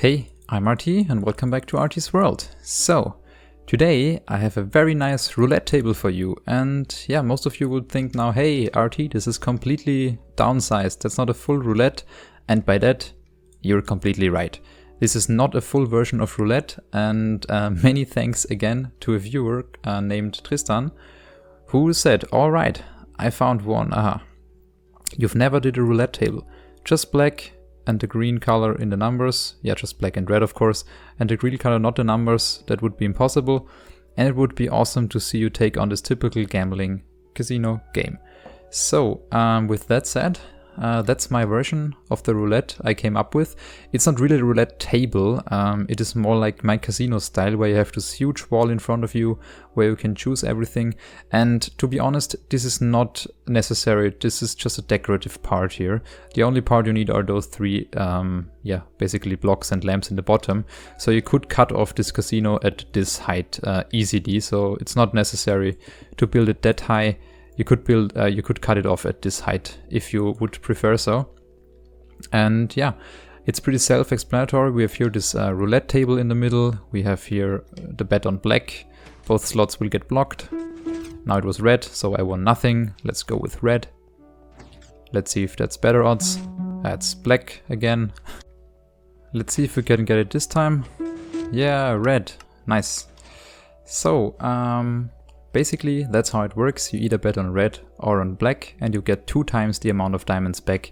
Hey, I'm RT and welcome back to RTsWorld. So, today I have a very nice roulette table for you, and yeah, most of you would think now, hey RT, this is completely downsized, that's not a full roulette, and by that, you're completely right. This is not a full version of roulette, and many thanks again to a viewer named Tristan, who said, alright, I found one, You've never did a roulette table, just black and the green color in the numbers, yeah, just black and red of course, and the green color not the numbers, that would be impossible, and it would be awesome to see you take on this typical gambling casino game. So, with that said, that's my version of the roulette I came up with. It's not really a roulette table, it is more like my casino style, where you have this huge wall in front of you, where you can choose everything, and to be honest, this is not necessary, this is just a decorative part here. The only part you need are those three, basically blocks and lamps in the bottom, so you could cut off this casino at this height easily, so it's not necessary to build it that high. You could cut it off at this height if you would prefer so. And yeah, it's pretty self-explanatory. We have here this roulette table in the middle. We have here the bet on black. Both slots will get blocked. Now it was red, so I won nothing. Let's go with red. Let's see if that's better odds. That's black again. Let's see if we can get it this time. Yeah, red. Nice. So, basically, that's how it works. You either bet on red or on black, and you get 2 times the amount of diamonds back.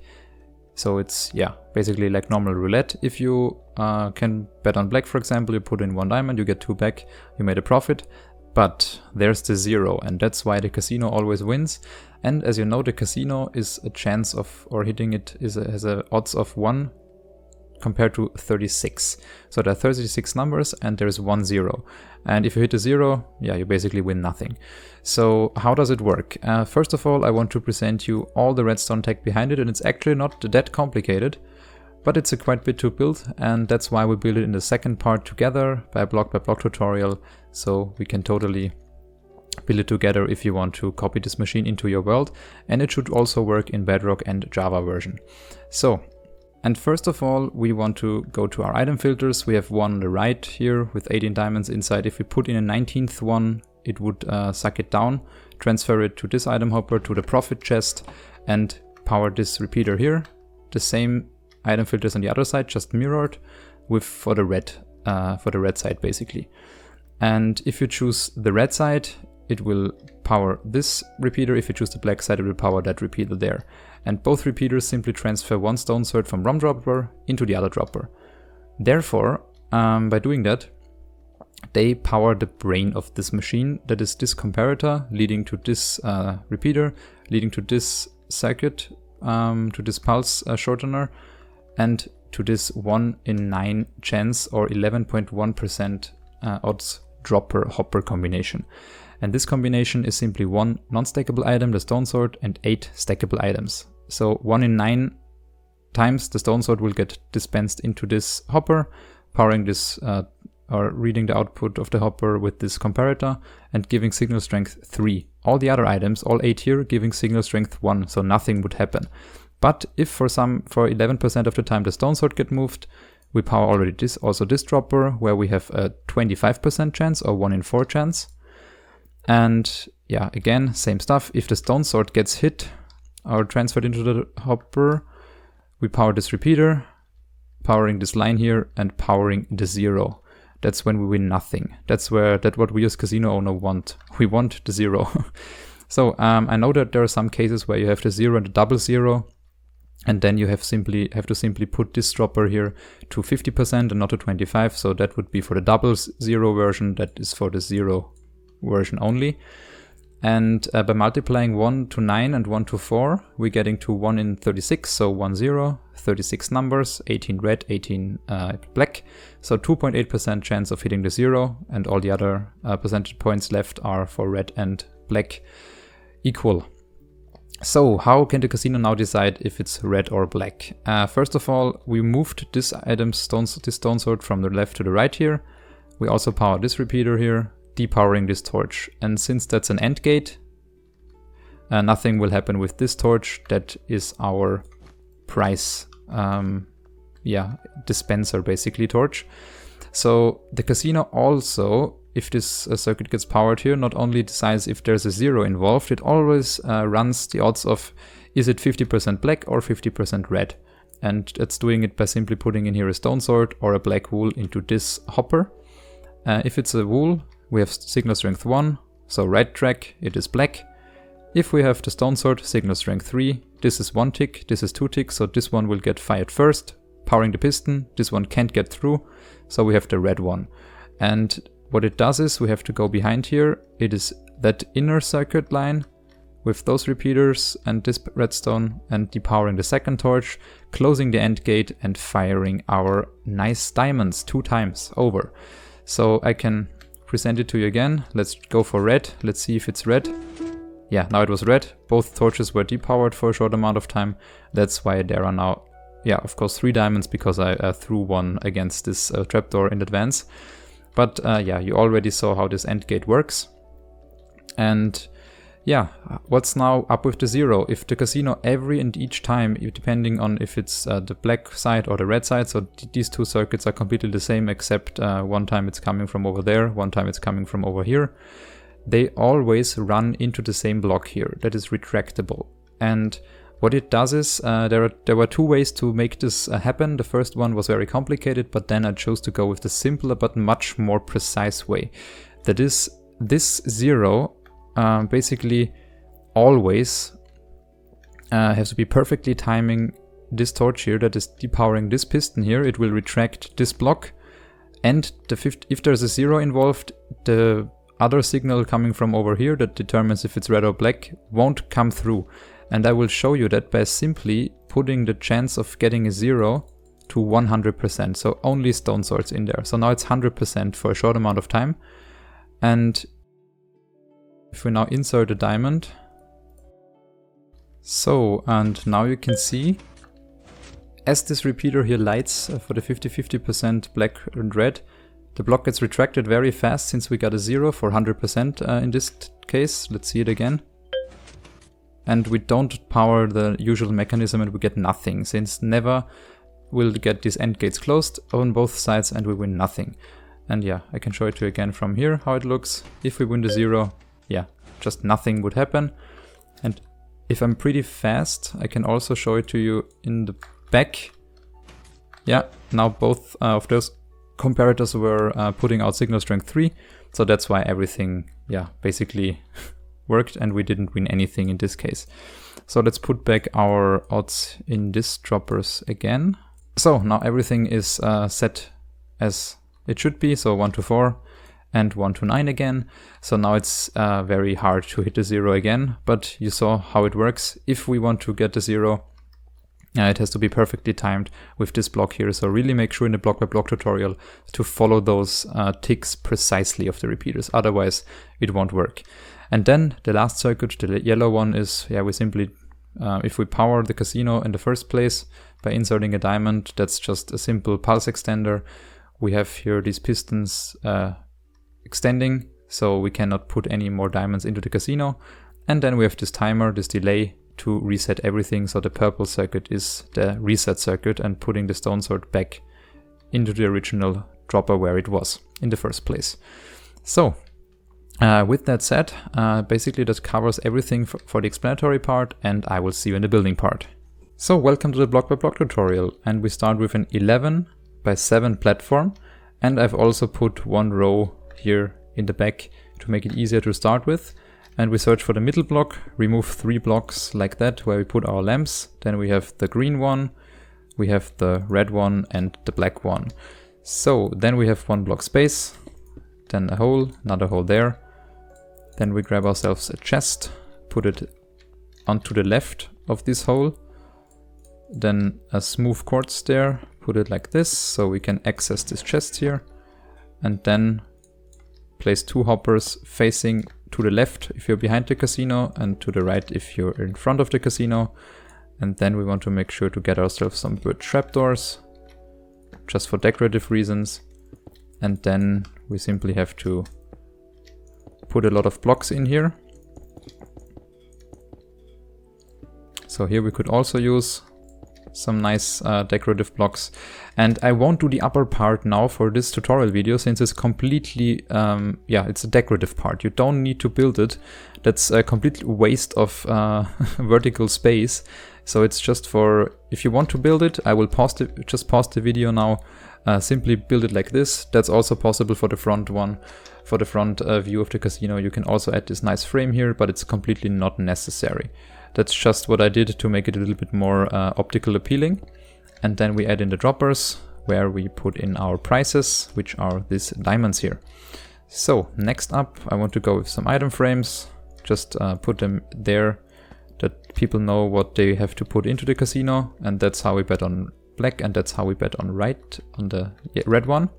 So it's, yeah, basically like normal roulette. If you can bet on black, for example, you put in 1 diamond, you get 2 back, you made a profit. But there's the 0, and that's why the casino always wins. And as you know, the casino is a chance of, or hitting it has a odds of 1 compared to 36. So there are 36 numbers and there is 1 0. And if you hit a 0, yeah, you basically win nothing. So how does it work? First of all, I want to present you all the Redstone Tech behind it, and it's actually not that complicated, but it's a quite bit to build, and that's why we build it in the second part together by block tutorial, so we can totally build it together if you want to copy this machine into your world, and it should also work in Bedrock and Java version. So, and first of all, we want to go to our item filters. We have one on the right here with 18 diamonds inside. If we put in a 19th one, it would suck it down, transfer it to this item hopper, to the profit chest, and power this repeater here. The same item filters on the other side, just mirrored, with for the red side basically. And if you choose the red side, it will power this repeater. If you choose the black side, it will power that repeater there. And both repeaters simply transfer 1 stone sword from one dropper into the other dropper. Therefore, by doing that, they power the brain of this machine, that is this comparator, leading to this repeater, leading to this circuit, to this pulse shortener, and to this 1 in 9 chance or 11.1% odds dropper hopper combination. And this combination is simply 1 non-stackable item, the stone sword, and 8 stackable items. So 1 in 9 times the stone sword will get dispensed into this hopper, powering this or reading the output of the hopper with this comparator and giving signal strength 3. All the other items, all 8 here, giving signal strength 1, so nothing would happen. But if for 11% of the time the stone sword get moved, we power already this dropper, where we have a 25% chance or 1 in 4 chance. And yeah, again, same stuff. If the stone sword gets hit or transferred into the hopper, we power this repeater, powering this line here, and powering the 0. That's when we win nothing. That's what we as casino owner want. We want the 0. So I know that there are some cases where you have the 0 and the double 0, and then you have to simply put this dropper here to 50% and not to 25%. So that would be for the double 0 version. That is for the 0 version only. And by multiplying 1 to 9 and 1 to 4, we're getting to 1 in 36, so 1 0, 36 numbers, 18 red, 18 black, so 2.8% chance of hitting the 0, and all the other percentage points left are for red and black equal. So how can the casino now decide if it's red or black? First of all, we moved this stone sword from the left to the right here. We also power this repeater here, depowering this torch, and since that's an AND gate, nothing will happen with this torch. That is our price yeah, dispenser basically torch. So the casino also, if this circuit gets powered here, not only decides if there's a 0 involved, it always runs the odds of is it 50% black or 50% red. And it's doing it by simply putting in here a stone sword or a black wool into this hopper. If it's a wool, we have signal strength 1, so red track, it is black. If we have the stone sword, signal strength 3, this is 1 tick, this is 2 ticks, so this one will get fired first, powering the piston. This one can't get through, so we have the red one. And what it does is we have to go behind here. It is that inner circuit line with those repeaters and this redstone, and depowering the second torch, closing the end gate and firing our nice diamonds 2 times over. So I can present it to you again. Let's go for red. Let's see if it's red. Yeah, now it was red. Both torches were depowered for a short amount of time. That's why there are now, yeah, of course 3 diamonds, because I threw one against this trapdoor in advance. But yeah, you already saw how this end gate works. And yeah, what's now up with the 0? If the casino every and each time, depending on if it's the black side or the red side, so these 2 circuits are completely the same, except one time it's coming from over there, one time it's coming from over here. They always run into the same block here that is retractable. And what it does is, there were 2 ways to make this happen. The first one was very complicated, but then I chose to go with the simpler but much more precise way. That is, this 0 basically always has to be perfectly timing this torch here that is depowering this piston here. It will retract this block, and if there's a 0 involved, the other signal coming from over here that determines if it's red or black won't come through. And I will show you that by simply putting the chance of getting a 0 to 100%. So only stone swords in there. So now it's 100% for a short amount of time. And if we now insert a diamond. So, and now you can see, as this repeater here lights for the 50-50% black and red, the block gets retracted very fast since we got a 0 for 100% in this case. Let's see it again. And we don't power the usual mechanism and we get nothing, since never will get these end gates closed on both sides and we win nothing. And yeah, I can show it to you again from here how it looks. If we win the 0, yeah, just nothing would happen. And if I'm pretty fast, I can also show it to you in the back. Yeah, now both of those comparators were putting out signal strength 3, so that's why everything, yeah, basically worked and we didn't win anything in this case. So let's put back our odds in this droppers again. So now everything is set as it should be, so 1 to 4 and 1 to 9 again. So now it's very hard to hit the 0 again, but you saw how it works. If we want to get the 0, it has to be perfectly timed with this block here. So really make sure in the block by block tutorial to follow those ticks precisely of the repeaters. Otherwise it won't work. And then the last circuit, the yellow one, is, yeah, we simply, if we power the casino in the first place by inserting a diamond, that's just a simple pulse extender. We have here these pistons extending, so we cannot put any more diamonds into the casino. And then we have this timer, this delay, to reset everything. So the purple circuit is the reset circuit and putting the stone sword back into the original dropper where it was in the first place. So with that said, basically that covers everything for the explanatory part, and I will see you in the building part. So welcome to the block by block tutorial, and we start with an 11 by 7 platform, and I've also put 1 row here in the back to make it easier to start with. And we search for the middle block, remove 3 blocks like that where we put our lamps. Then we have the green one, we have the red one and the black one. So then we have 1 block space, then a hole, another hole there. Then we grab ourselves a chest, put it onto the left of this hole. Then a smooth quartz there, put it like this so we can access this chest here. And then place 2 hoppers facing to the left if you're behind the casino and to the right if you're in front of the casino. And then we want to make sure to get ourselves some bird trapdoors just for decorative reasons. And then we simply have to put a lot of blocks in here. So here we could also use some nice decorative blocks. And I won't do the upper part now for this tutorial video, since it's completely, it's a decorative part. You don't need to build it. That's a complete waste of vertical space. So it's just for, if you want to build it, I will just pause the video now. Simply build it like this. That's also possible for the front one. For the front view of the casino, you can also add this nice frame here, but it's completely not necessary. That's just what I did to make it a little bit more optical appealing. And then we add in the droppers, where we put in our prices, which are these diamonds here. So next up, I want to go with some item frames. Just put them there, that people know what they have to put into the casino. And that's how we bet on black, and that's how we bet on the red one.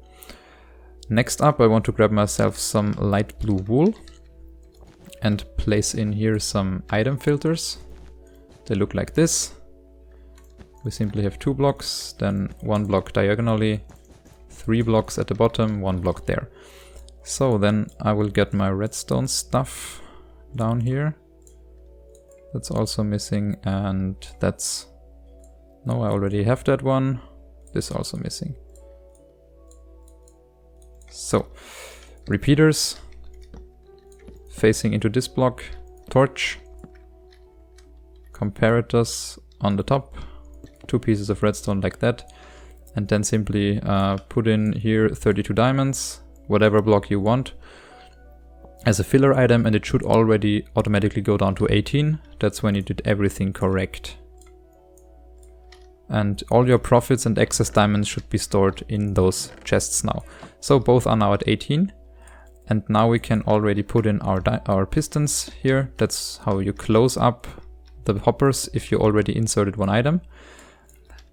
Next up, I want to grab myself some light blue wool and place in here some item filters. They look like this. We simply have 2 blocks, then 1 block diagonally, 3 blocks at the bottom, 1 block there. So then I will get my redstone stuff down here. That's also missing, and that's... No, I already have that one. This also missing. So, repeaters facing into this block, torch, comparators on the top, 2 pieces of redstone like that, and then simply put in here 32 diamonds, whatever block you want, as a filler item, and it should already automatically go down to 18. That's when you did everything correct. And all your profits and excess diamonds should be stored in those chests now. So both are now at 18. And now we can already put in our pistons here. That's how you close up the hoppers if you already inserted 1 item.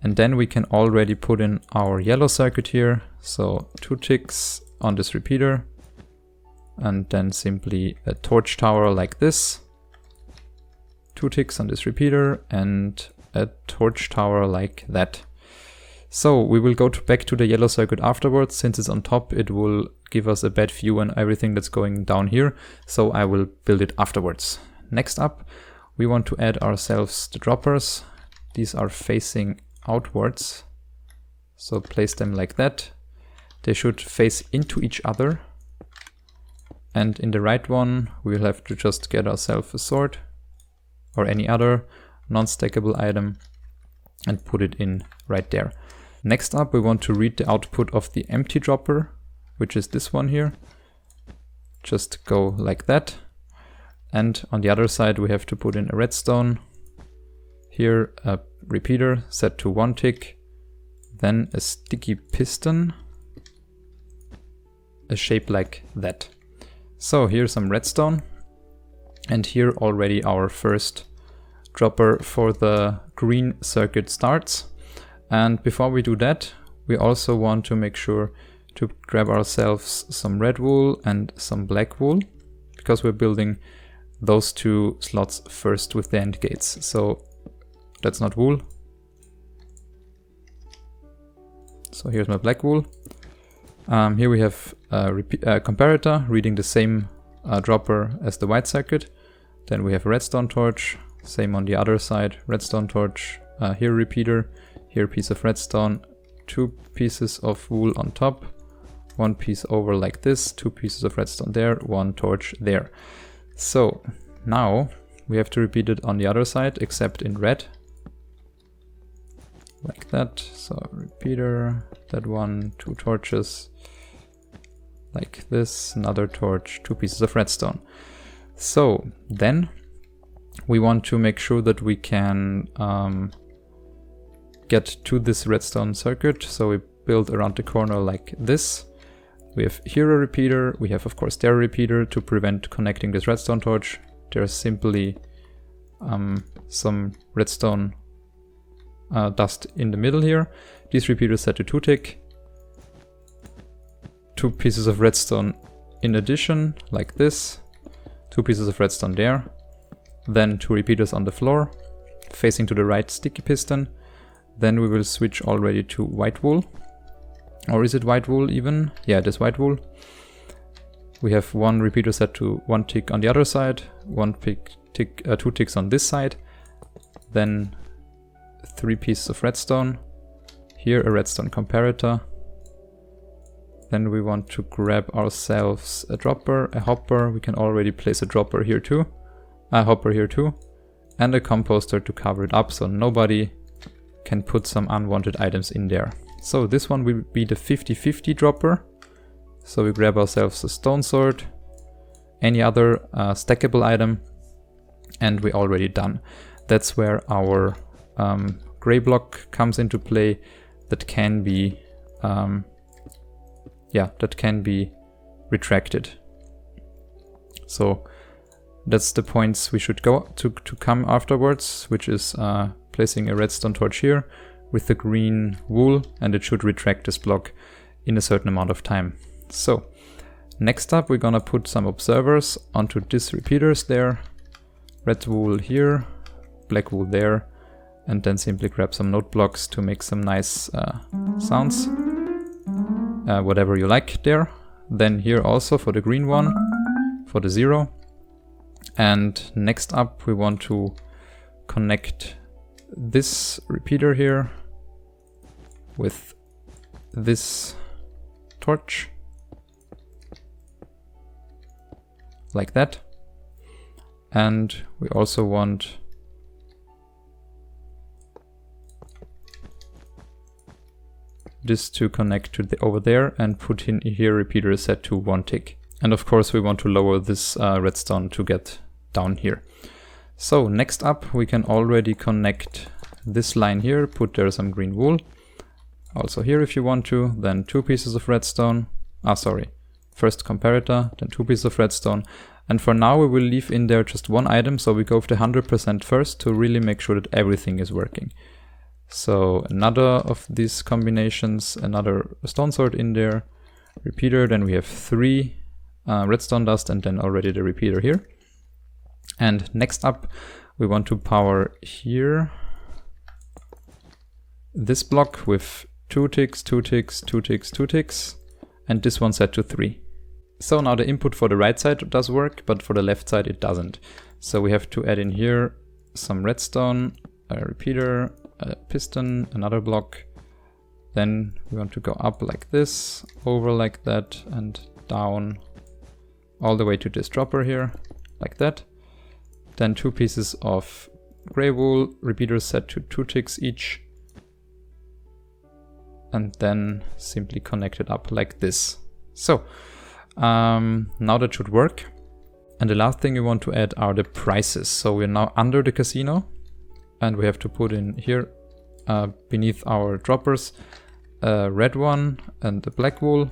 And then we can already put in our yellow circuit here. So 2 ticks on this repeater. And then simply a torch tower like this. 2 ticks on this repeater and a torch tower like that. So we will go back to the yellow circuit afterwards. Since it's on top, it will give us a bad view on everything that's going down here. So I will build it afterwards. Next up, we want to add ourselves the droppers. These are facing outwards. So place them like that. They should face into each other. And in the right one, we'll have to just get ourselves a sword or any other non-stackable item and put it in right there. Next up, we want to read the output of the empty dropper, which is this one here. Just go like that. And on the other side, we have to put in a redstone. Here, a repeater set to 1 tick. Then a sticky piston, a shape like that. So here's some redstone. And here already our first dropper for the green circuit starts. And before we do that, we also want to make sure to grab ourselves some red wool and some black wool, because we're building those 2 slots first with the end gates. So that's not wool. So here's my black wool. Here we have a comparator reading the same dropper as the white circuit. Then we have a redstone torch. Same on the other side, redstone torch, here repeater, here piece of redstone, 2 pieces of wool on top, 1 piece over like this, 2 pieces of redstone there, 1 torch there. So now we have to repeat it on the other side, except in red, like that. So repeater, that one, 2 torches, like this, another torch, 2 pieces of redstone. So then we want to make sure that we can get to this redstone circuit. So we build around the corner like this. We have here a repeater. We have, of course, there a repeater to prevent connecting this redstone torch. There's simply some redstone dust in the middle here. These repeaters set to 2 tick. 2 pieces of redstone in addition, like this. 2 pieces of redstone there. Then 2 repeaters on the floor, facing to the right sticky piston. Then we will switch already to white wool. Or is it white wool even? Yeah, it is white wool. We have 1 repeater set to 1 tick on the other side, 2 ticks on this side. Then 3 pieces of redstone. Here a redstone comparator. Then we want to grab ourselves a dropper, a hopper. We can already place a dropper here too. A hopper here too. And a composter to cover it up so nobody can put some unwanted items in there. So this one will be the 50-50 dropper. So we grab ourselves a stone sword, any other stackable item, and we're already done. That's where our gray block comes into play that can be retracted. So that's the points we should go to come afterwards, which is placing a redstone torch here with the green wool, and it should retract this block in a certain amount of time. So next up we're gonna put some observers onto these repeaters there. Red wool here, black wool there, and then simply grab some note blocks to make some nice sounds. Whatever you like there. Then here also for the green one, for the 0. And next up we want to connect this repeater here with this torch. Like that. And we also want this to connect to the over there and put in here repeater is set to 1 tick. And of course we want to lower this redstone to get down here. So next up we can already connect this line here, put there some green wool. Also here if you want to, then 2 pieces of redstone. First comparator, then 2 pieces of redstone. And for now we will leave in there just 1 item, so we go for the 100% first to really make sure that everything is working. So another of these combinations, another stone sword in there, repeater, then we have 3 redstone dust and then already the repeater here. And next up we want to power here this block with 2 ticks, 2 ticks, 2 ticks, 2 ticks, and this one set to 3. So now the input for the right side does work, but for the left side it doesn't. So we have to add in here some redstone, a repeater, a piston, another block. Then we want to go up like this, over like that, and down all the way to this dropper here, like that. Then 2 pieces of gray wool, repeaters set to 2 ticks each. And then simply connect it up like this. So now that should work. And the last thing we want to add are the prices. So we're now under the casino and we have to put in here beneath our droppers a red one and a black wool,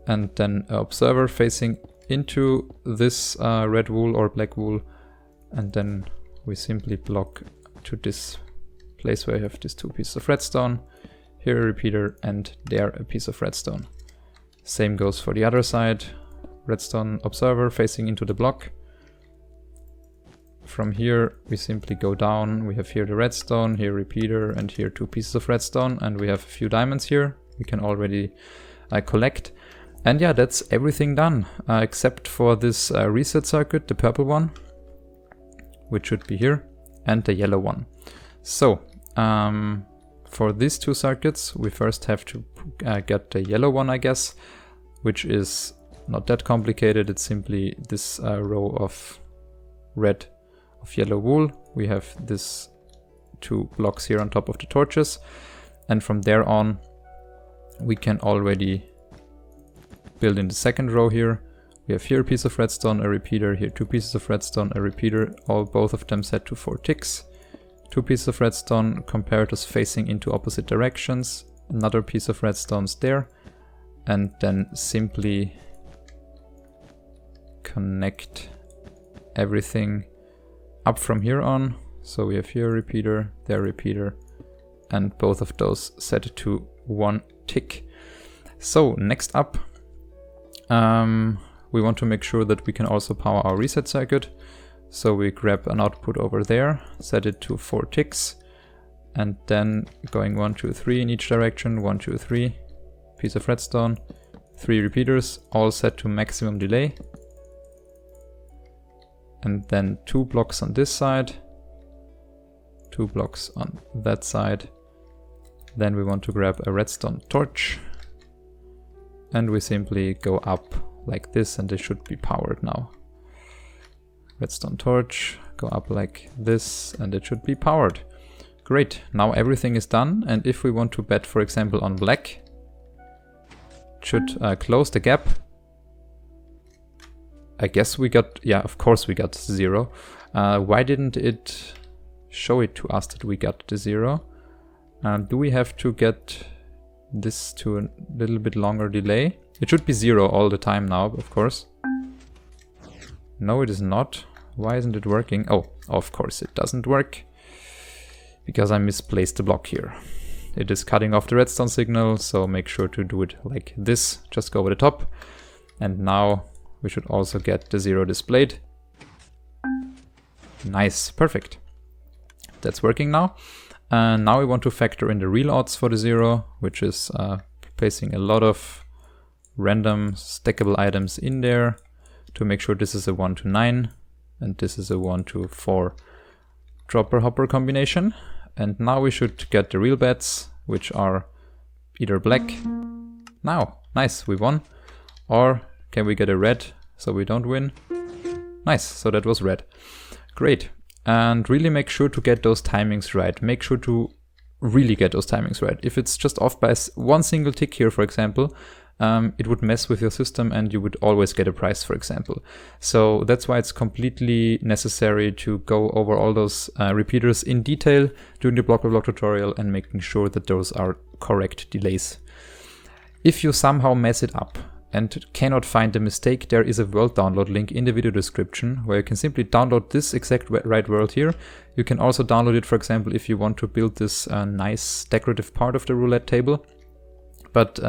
and then an observer facing into this red wool or black wool, and then we simply block to this place where I have these 2 pieces of redstone, here a repeater, and there a piece of redstone. Same goes for the other side, redstone observer facing into the block. From here we simply go down, we have here the redstone, here repeater, and here 2 pieces of redstone, and we have a few diamonds here we can already collect. And yeah, that's everything done, except for this reset circuit, the purple one, which should be here, and the yellow one. So for these 2 circuits we first have to get the yellow one, I guess, which is not that complicated. It's simply this row of yellow wool. We have this 2 blocks here on top of the torches, and from there on we can already build in the second row here. We have here a piece of redstone, a repeater, here 2 pieces of redstone, a repeater, both of them set to 4 ticks. 2 pieces of redstone, comparators facing into opposite directions, another piece of redstones there, and then simply connect everything up from here on. So we have here a repeater, there a repeater, and both of those set to 1 tick. So next up, we want to make sure that we can also power our reset circuit. So we grab an output over there, set it to 4 ticks, and then going 1, 2, 3 in each direction, 1, 2, 3, piece of redstone, 3 repeaters, all set to maximum delay. And then 2 blocks on this side, 2 blocks on that side. Then we want to grab a redstone torch. And we simply go up like this, and they should be powered now. Redstone torch, go up like this, and it should be powered. Great, now everything is done, and if we want to bet, for example, on black, it should close the gap. I guess we got, yeah, of course we got 0. Why didn't it show it to us that we got the 0? Do we have to get this to a little bit longer delay? It should be 0 all the time now, of course. No, it is not. Why isn't it working? Oh, of course it doesn't work. Because I misplaced the block here. It is cutting off the redstone signal, so make sure to do it like this. Just go over the top. And now we should also get the 0 displayed. Nice, perfect. That's working now. Now we want to factor in the real odds for the 0, which is placing a lot of random stackable items in there to make sure this is a 1 to 9 and this is a 1 to 4 dropper hopper combination. And now we should get the real bets, which are either black. Now, nice, we won. Or can we get a red so we don't win? Nice, so that was red. Great. And really make sure to get those timings right. Make sure to really get those timings right. If it's just off by one single tick here, for example, it would mess with your system and you would always get a price, for example. So that's why it's completely necessary to go over all those repeaters in detail during the block by block tutorial and making sure that those are correct delays. If you somehow mess it up and cannot find the mistake, there is a world download link in the video description where you can simply download this exact right world here. You can also download it, for example, if you want to build this nice decorative part of the roulette table. But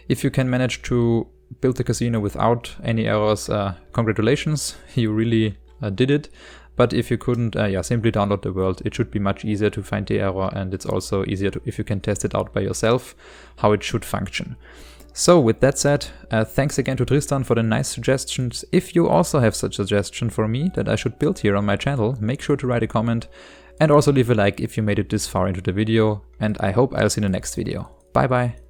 if you can manage to build the casino without any errors, congratulations, you really did it. But if you couldn't, yeah, simply download the world. It should be much easier to find the error, and it's also easier to, if you can test it out by yourself, how it should function. So with that said, thanks again to Tristan for the nice suggestions. If you also have such a suggestion for me that I should build here on my channel, make sure to write a comment and also leave a like if you made it this far into the video. And I hope I'll see you in the next video. Bye bye.